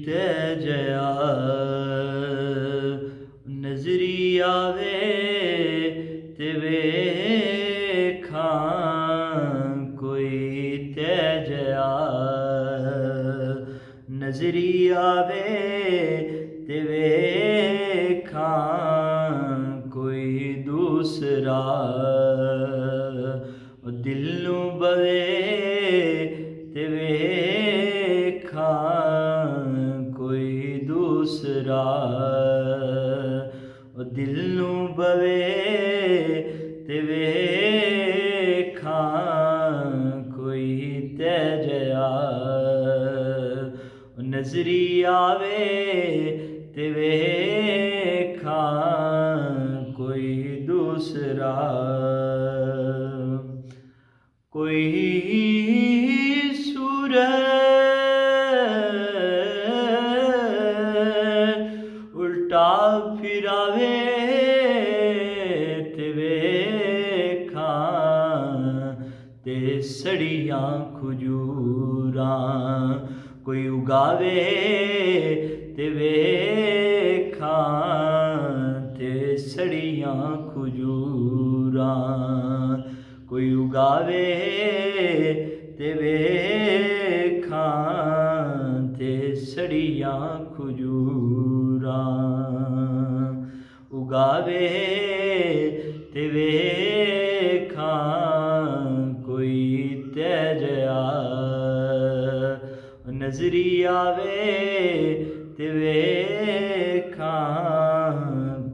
तै जया नजरी आवे ते वेखां कोई तै जया नजरी आवे ते वेखां कोई दूसरा दिल नूं बवे ते वेखां कोई दूसरा दिल नूं बवे ते वेखां कोई तै जया नजरी आवे ते वेखां कोई दूसरा कोई सूरत उल्टा फिरावे ते वेखां ते सड़ियां खजूरां कोई उगावे ते वेखां ते सड़ियां खजूरां कोई उगावे ते वेखां ते सड़ियां खजूरां उगावे ते वेखां कोई तै जया नजरी आवे ते वेखां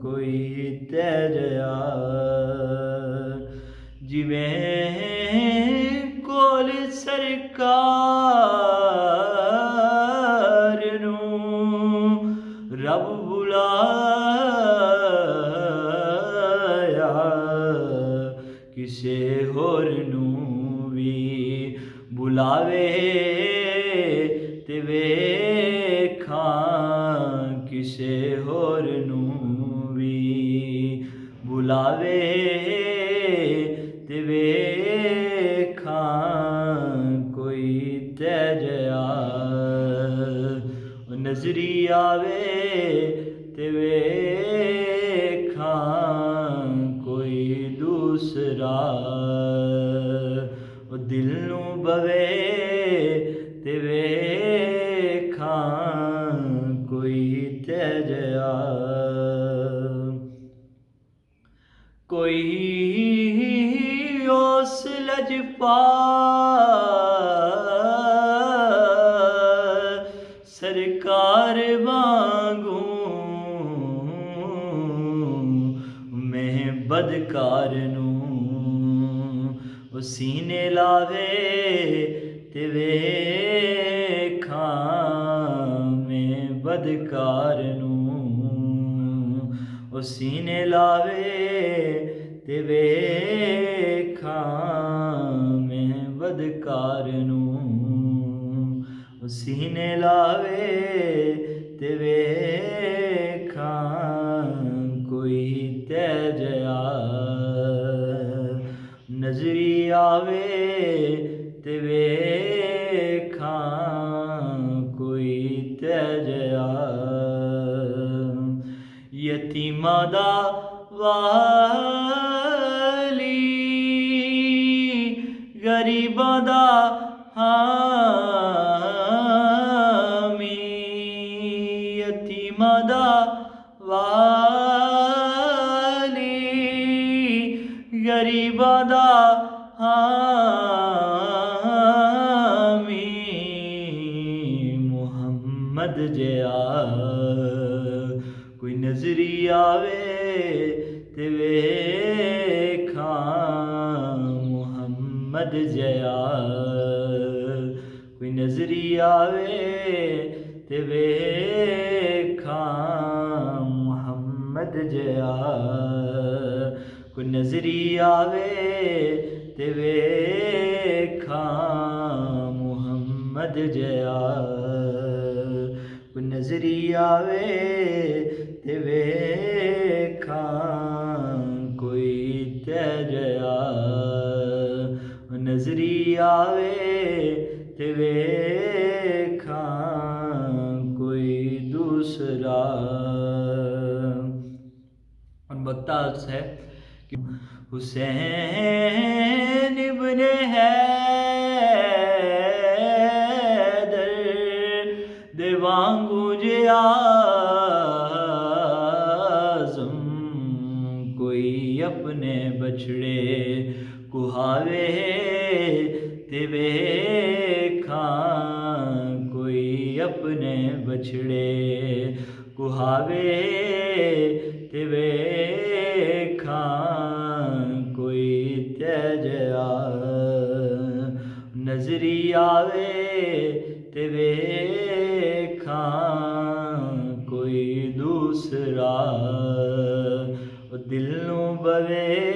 कोई तै जया जिवें कोल सरकार नूं रब बुलाया किसे होर नूं भी बुलावे ते वेखां किसे होर नूं भी बुलावे ते वेखां कोई तै जया नजरी आवे ते वेखां कोई दूसरा दिल नूं बवे ते वेखां कोई तै जया कोई उस लजपाल सरकार वांगू मैं बदकार नूं सीने लावे ते वेखां मैं बदकार नूं सीने लावे ते वेखां मैं बदकार नूं सीने लावे ते वेखां कोई तै जया नजरी आवे ते वेखां कोई तै जया यतीमां दा वाली गरीबां दा हामी यतीमां दा वाली गरीबां दा हामी मुहम्मद जया कोई नजरी आवे ते वेखां मुहम्मद जया कोई नजरी आवे ते वेखां मुहम्मद जया कोई नजरी आवे ते वेखां मुहम्मद जया कोई नजरी आवे ते वेखां कोई तै जया नजरी आवे ते वेखां कोई दूसरा। और बता है कि हुसैन इब्ने हैदर देवांगू जे आज़म, कोई अपने बछड़े कुहावे ते वेखां, कोई अपने बछड़े कुहावे ते वेखां, कोई त्यजया नजरी आवे ते वेखां, कोई दूसरा। दिल नूं बवे